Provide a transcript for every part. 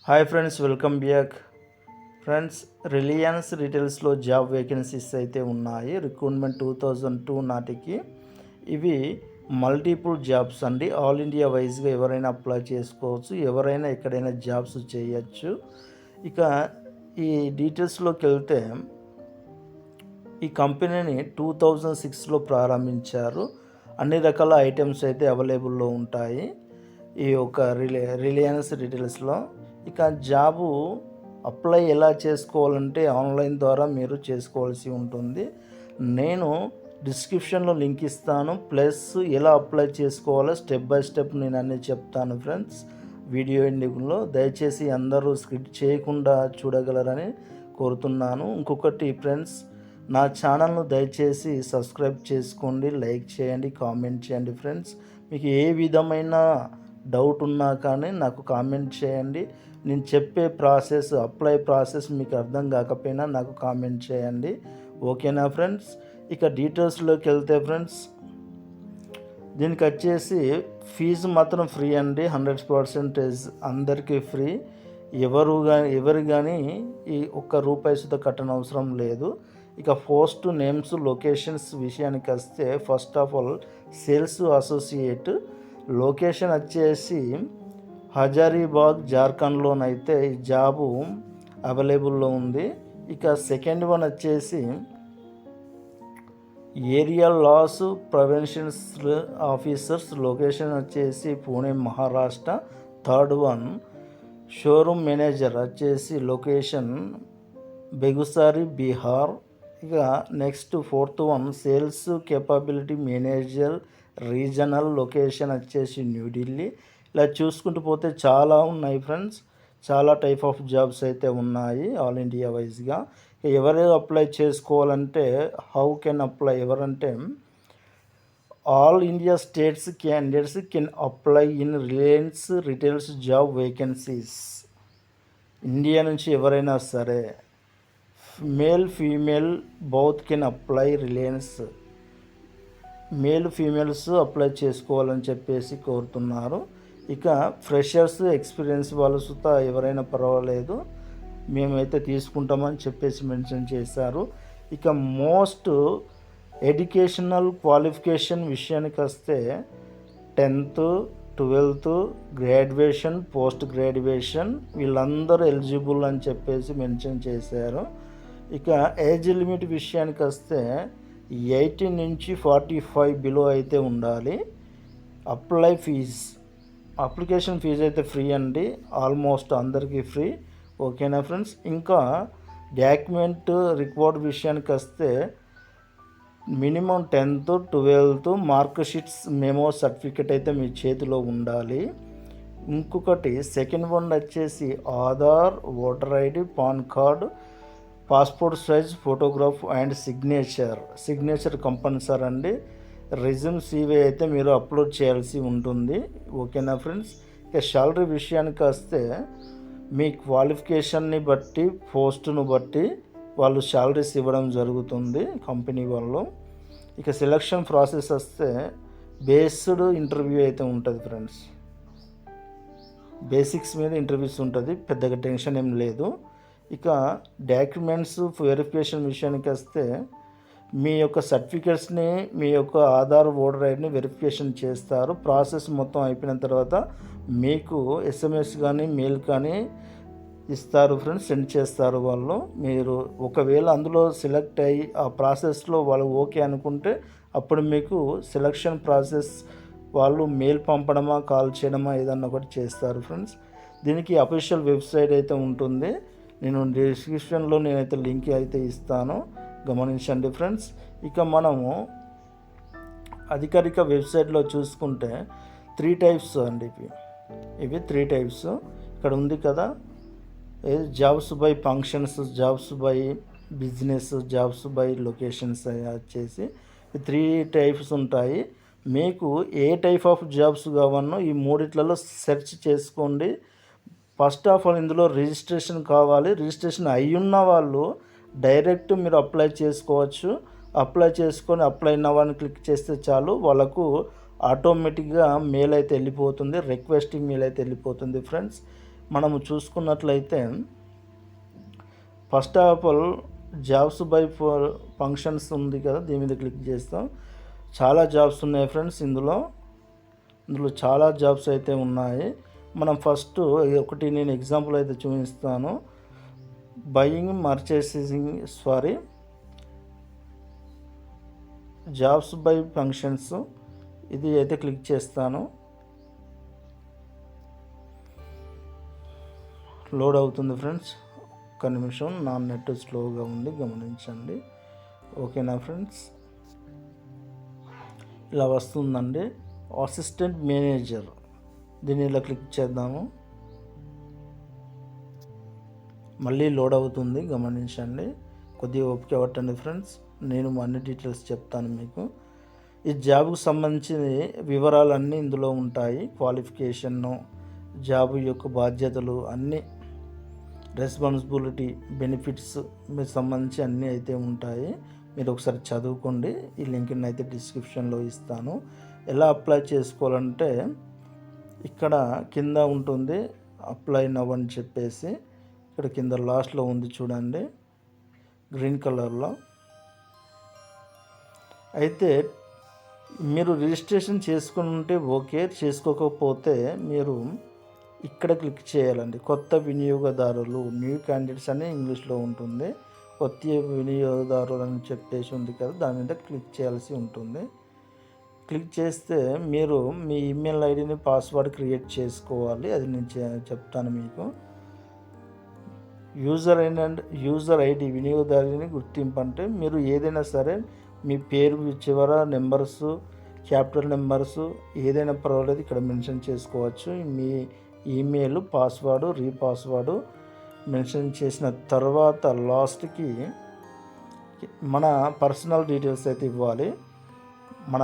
Hi friends, welcome back. Friends, Reliance రిటైల్స్లో job vacancies అయితే ఉన్నాయి. రిక్రూట్మెంట్ 2002 నాటికి. ఇవి మల్టిపుల్ జాబ్స్ అండి. ఆల్ ఇండియా వైజ్గా ఎవరైనా అప్లై చేసుకోవచ్చు, ఎవరైనా ఎక్కడైనా జాబ్స్ చేయొచ్చు. ఇక ఈ డీటెయిల్స్లోకి వెళ్తే, ఈ కంపెనీని 2006లో ప్రారంభించారు. అన్ని రకాల ఐటమ్స్ అయితే అవైలబుల్లో ఉంటాయి ఈ యొక్క రిలయన్స్ రిటైల్స్లో. ఇక జాబు అప్లై ఎలా చేసుకోవాలంటే ఆన్లైన్ ద్వారా మీరు చేసుకోవాల్సి ఉంటుంది. నేను డిస్క్రిప్షన్లో లింక్ ఇస్తాను, ప్లస్ ఎలా అప్లై చేసుకోవాలో స్టెప్ బై స్టెప్ నేను అన్నీ చెప్తాను ఫ్రెండ్స్. వీడియో ఎండింగ్లో దయచేసి అందరూ స్కిప్ చేయకుండా చూడగలరని కోరుతున్నాను. ఇంకొకటి ఫ్రెండ్స్, నా ఛానల్ను దయచేసి సబ్స్క్రైబ్ చేసుకోండి, లైక్ చేయండి, కామెంట్ చేయండి ఫ్రెండ్స్. మీకు ఏ విధమైన డౌట్ ఉన్నా కానీ నాకు కామెంట్ చేయండి. నేను చెప్పే ప్రాసెస్, అప్లై ప్రాసెస్ మీకు అర్థం కాకపోయినా నాకు కామెంట్ చేయండి, ఓకేనా ఫ్రెండ్స్. ఇక డీటెయిల్స్లోకి వెళ్తే ఫ్రెండ్స్, దీనికి వచ్చేసి ఫీజు మాత్రం ఫ్రీ అండి. 100% అందరికీ ఫ్రీ. ఎవరు కానీ ఈ ₹1 సుత కట్టనవసరం లేదు. ఇక పోస్ట్ నేమ్స్, లొకేషన్స్ విషయానికి వస్తే, first of all sales associate location వచ్చేసి హజారీబాగ్, జార్ఖండ్లోనైతే ఈ జాబు అవైలబుల్లో ఉంది. ఇక సెకండ్ వన్ వచ్చేసి area loss preventions officers location వచ్చేసి Pune, Maharashtra. Third one showroom manager వచ్చేసి లొకేషన్ బెగుసారి, బీహార్. ఇక next fourth one sales capability manager regional location వచ్చేసి న్యూఢిల్లీ. ఇలా చూసుకుంటూ పోతే చాలా ఉన్నాయి ఫ్రెండ్స్. చాలా టైప్ ఆఫ్ జాబ్స్ అయితే ఉన్నాయి ఆల్ ఇండియా వైజ్గా. ఎవరు అప్లై చేసుకోవాలంటే, హౌ కెన్ అప్లై ఎవరంటే, all India states candidates can apply in Reliance Retails job vacancies. India నుంచి ఎవరైనా సరే, male female both can apply Reliance. Male females apply చేసుకోవాలని చెప్పేసి కోరుతున్నారు. ఇక ఫ్రెషర్స్, ఎక్స్పీరియన్స్ వాళ్ళు సుత ఎవరైనా పర్వాలేదు, మేమైతే తీసుకుంటామని చెప్పేసి మెన్షన్ చేశారు. ఇక మోస్ట్ ఎడ్యుకేషనల్ క్వాలిఫికేషన్ విషయానికి వస్తే 10th, 12th, graduation, post graduation వీళ్ళందరూ ఎలిజిబుల్ అని చెప్పేసి మెన్షన్ చేశారు. ఇక ఏజ్ లిమిట్ విషయానికి వస్తే 18 నుంచి 45 బిలో అయితే ఉండాలి. అప్లికేషన్ ఫీజు అయితే ఫ్రీ అండి, ఆల్మోస్ట్ అందరికీ ఫ్రీ, ఓకేనా ఫ్రెండ్స్. ఇంకా డాక్యుమెంట్ రికార్డ్ విషయానికి వస్తే minimum 10th, 12th mark sheets, memo certificate అయితే మీ చేతిలో ఉండాలి. ఇంకొకటి సెకండ్ వన్ వచ్చేసి Aadhaar, voter ID, pan card, passport size photograph and signature compulsory అండి. రెజ్యూమ్ CV అయితే మీరు అప్లోడ్ చేయాల్సి ఉంటుంది, ఓకేనా ఫ్రెండ్స్. ఇక శాలరీ విషయానికి వస్తే మీ క్వాలిఫికేషన్ని బట్టి, పోస్టును బట్టి వాళ్ళు శాలరీస్ ఇవ్వడం జరుగుతుంది కంపెనీ వాళ్ళు. ఇక సెలక్షన్ ప్రాసెస్ వస్తే బేస్డ్ ఇంటర్వ్యూ అయితే ఉంటుంది ఫ్రెండ్స్. బేసిక్స్ మీద ఇంటర్వ్యూస్ ఉంటుంది, పెద్దగా టెన్షన్ ఏం లేదు. ఇక డాక్యుమెంట్స్ వెరిఫికేషన్ విషయానికి వస్తే మీ యొక్క సర్టిఫికేట్స్ని, మీ యొక్క ఆధార్, ఓటర్ ఐడిని వెరిఫికేషన్ చేస్తారు. ప్రాసెస్ మొత్తం అయిపోయిన తర్వాత మీకు SMS కానీ మెయిల్ కానీ ఇస్తారు ఫ్రెండ్స్, సెండ్ చేస్తారు వాళ్ళు. మీరు ఒకవేళ అందులో సెలెక్ట్ అయ్యి ఆ ప్రాసెస్లో వాళ్ళు ఓకే అనుకుంటే అప్పుడు మీకు సెలక్షన్ ప్రాసెస్ వాళ్ళు మెయిల్ పంపడమా, కాల్ చేయడమా ఏదన్నా ఒకటి చేస్తారు ఫ్రెండ్స్. దీనికి అఫీషియల్ వెబ్సైట్ అయితే ఉంటుంది, నేను డిస్క్రిప్షన్లో నేనైతే లింక్ అయితే ఇస్తాను, గమనించండి ఫ్రెండ్స్. ఇక మనము అధికారిక వెబ్సైట్లో చూసుకుంటే 3 టైప్స్ అండి. ఇవి 3 టైప్స్ ఇక్కడ ఉంది కదా. Jobs by functions, jobs by business, jobs by locations వచ్చేసి 3 టైప్స్ ఉంటాయి. మీకు ఏ టైప్ ఆఫ్ జాబ్స్ కావాలనో ఈ మూడిట్లలో సెర్చ్ చేసుకోండి. ఫస్ట్ ఆఫ్ ఆల్ ఇందులో రిజిస్ట్రేషన్ కావాలి. రిజిస్ట్రేషన్ అయ్యున్న వాళ్ళు డైరెక్ట్ మీరు అప్లై చేసుకోవచ్చు. అప్లై చేసుకొని అప్లై నవ్వని క్లిక్ చేస్తే చాలు, వాళ్ళకు ఆటోమేటిక్గా మెయిల్ అయితే వెళ్ళిపోతుంది, రిక్వెస్టింగ్ మెయిల్ అయితే వెళ్ళిపోతుంది ఫ్రెండ్స్. మనము చూసుకున్నట్లయితే first of all jobs by functions ఉంది కదా, దీని మీద క్లిక్ చేస్తాం. చాలా జాబ్స్ ఉన్నాయి ఫ్రెండ్స్. ఇందులో చాలా జాబ్స్ అయితే ఉన్నాయి. మనం ఫస్ట్ ఒకటి నేను ఎగ్జాంపుల్ అయితే చూపిస్తాను. బయింగ్ మర్చేసింగ్ జాబ్స్ బై ఫంక్షన్స్, ఇది అయితే క్లిక్ చేస్తాను. లోడ్ అవుతుంది ఫ్రెండ్స్, ఒక్క నిమిషం, నా నెట్ స్లోగా ఉంది, గమనించండి. ఓకేనా ఫ్రెండ్స్, ఇలా వస్తుందండి. అసిస్టెంట్ మేనేజర్, దీన్ని ఇలా క్లిక్ చేద్దాము. మళ్ళీ లోడ్ అవుతుంది, గమనించండి. కొద్దిగా ఓపిక పట్టండి ఫ్రెండ్స్, నేను అన్ని డీటెయిల్స్ చెప్తాను మీకు. ఈ జాబ్కు సంబంధించిన వివరాలన్నీ ఇందులో ఉంటాయి. క్వాలిఫికేషన్ను, జాబ్ యొక్క బాధ్యతలు, అన్నీ రెస్పాన్సిబిలిటీ, బెనిఫిట్స్ మీకు సంబంధించి అన్నీ అయితే ఉంటాయి. మీరు ఒకసారి చదువుకోండి. ఈ లింక్ని అయితే డిస్క్రిప్షన్లో ఇస్తాను. ఎలా అప్లై చేసుకోవాలంటే ఇక్కడ కింద ఉంటుంది అప్లై నవ్ అని చెప్పేసి, ఇక్కడ కింద లాస్ట్లో ఉంది చూడండి, గ్రీన్ కలర్లో. అయితే మీరు రిజిస్ట్రేషన్ చేసుకుని ఉంటే ఓకే, చేసుకోకపోతే మీరు ఇక్కడ క్లిక్ చేయాలండి. కొత్త వినియోగదారులు, న్యూ క్యాండిడేట్స్ అని ఇంగ్లీష్లో ఉంటుంది. కొత్త వినియోగదారులు అని చెప్పేసి ఉంది కదా, దాని మీద క్లిక్ చేయాల్సి ఉంటుంది. క్లిక్ చేస్తే మీరు మీ ఈమెయిల్ ఐడిని పాస్వర్డ్ క్రియేట్ చేసుకోవాలి. అది నేను చెప్తాను మీకు. యూజర్ ఐడి వినియోగదారుని గుర్తింపు అంటే మీరు ఏదైనా సరే మీ పేరు చివర నెంబర్స్, క్యాపిటల్ నెంబర్స్ ఏదైనా పర్వాలేదు, ఇక్కడ మెన్షన్ చేసుకోవచ్చు. మీ ఈమెయిల్ పాస్వర్డ్, రీపాస్వర్డ్ మెన్షన్ చేసిన తర్వాత లాస్ట్కి మన పర్సనల్ డీటెయిల్స్ అయితే ఇవ్వాలి. మన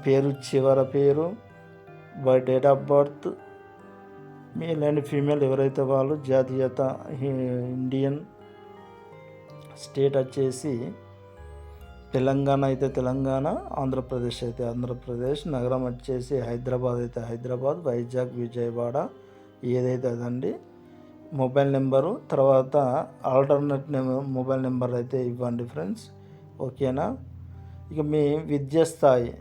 పేరు చివర పేరు, date of birth, male and female ఎవరైతే వాళ్ళు, జాతీయత ఇండియన్, స్టేట్ వచ్చేసి తెలంగాణ అయితే తెలంగాణ, ఆంధ్రప్రదేశ్ అయితే ఆంధ్రప్రదేశ్, నగరం వచ్చేసి హైదరాబాద్ అయితే హైదరాబాద్, వైజాగ్, విజయవాడ ఏదైతే అదండి. మొబైల్ నెంబరు, తర్వాత ఆల్టర్నేట్ మొబైల్ నెంబర్ అయితే ఇవ్వండి ఫ్రెండ్స్. ఓకేనా. ఇక మీ విద్యాస్థాయి,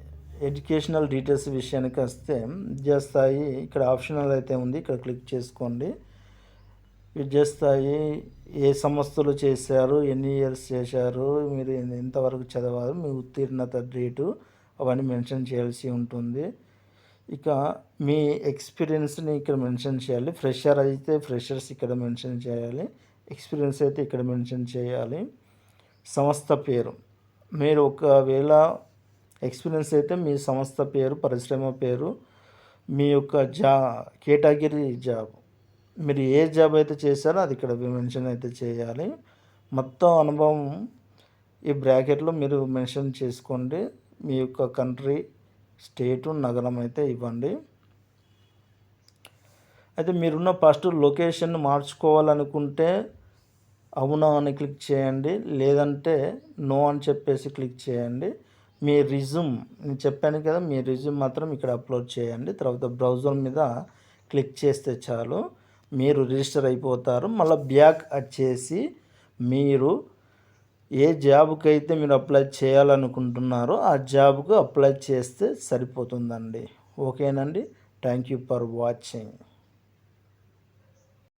ఎడ్యుకేషనల్ డీటెయిల్స్ విషయానికి వస్తే విద్యాస్థాయి ఇక్కడ ఆప్షనల్ అయితే ఉంది, ఇక్కడ క్లిక్ చేసుకోండి. విద్యాస్థాయి ఏ సంస్థలు చేశారు, ఎన్ని ఇయర్స్ చేశారు, మీరు ఎంతవరకు చదవారు, మీ ఉత్తీర్ణత డేటు అవన్నీ మెన్షన్ చేయాల్సి ఉంటుంది. ఇక మీ ఎక్స్పీరియన్స్ని ఇక్కడ మెన్షన్ చేయాలి. ఫ్రెషర్ అయితే ఫ్రెషర్స్ ఇక్కడ మెన్షన్ చేయాలి, ఎక్స్పీరియన్స్ అయితే ఇక్కడ మెన్షన్ చేయాలి. సంస్థ పేరు, మీరు ఒకవేళ ఎక్స్పీరియన్స్ అయితే మీ సంస్థ పేరు, పరిశ్రమ పేరు, మీ యొక్క కేటగిరీ జాబ్, మీరు ఏ జాబ్ అయితే చేశారో అది ఇక్కడ మెన్షన్ అయితే చేయాలి. మొత్తం అనుభవం ఈ బ్రాకెట్లో మీరు మెన్షన్ చేసుకోండి. మీ యొక్క కంట్రీ, స్టేటు, నగరం అయితే ఇవ్వండి. అయితే మీరున్న ఫస్ట్ లొకేషన్ మార్చుకోవాలనుకుంటే అవునా అని క్లిక్ చేయండి, లేదంటే నో అని చెప్పేసి క్లిక్ చేయండి. మీ రిజ్యూమ్, నేను చెప్పాను కదా, మీ రిజ్యూమ్ మాత్రం ఇక్కడ అప్లోడ్ చేయండి. తర్వాత బ్రౌజర్ మీద క్లిక్ చేస్తే చాలు, మీరు రిజిస్టర్ అయిపోతారు. మళ్ళీ బ్యాక్ వచ్చేసి మీరు ఏ జాబ్కి అయితే మీరు అప్లై చేయాలనుకుంటున్నారో ఆ జాబ్కు అప్లై చేస్తే సరిపోతుందండి. ఓకేనండి. Thank you for watching.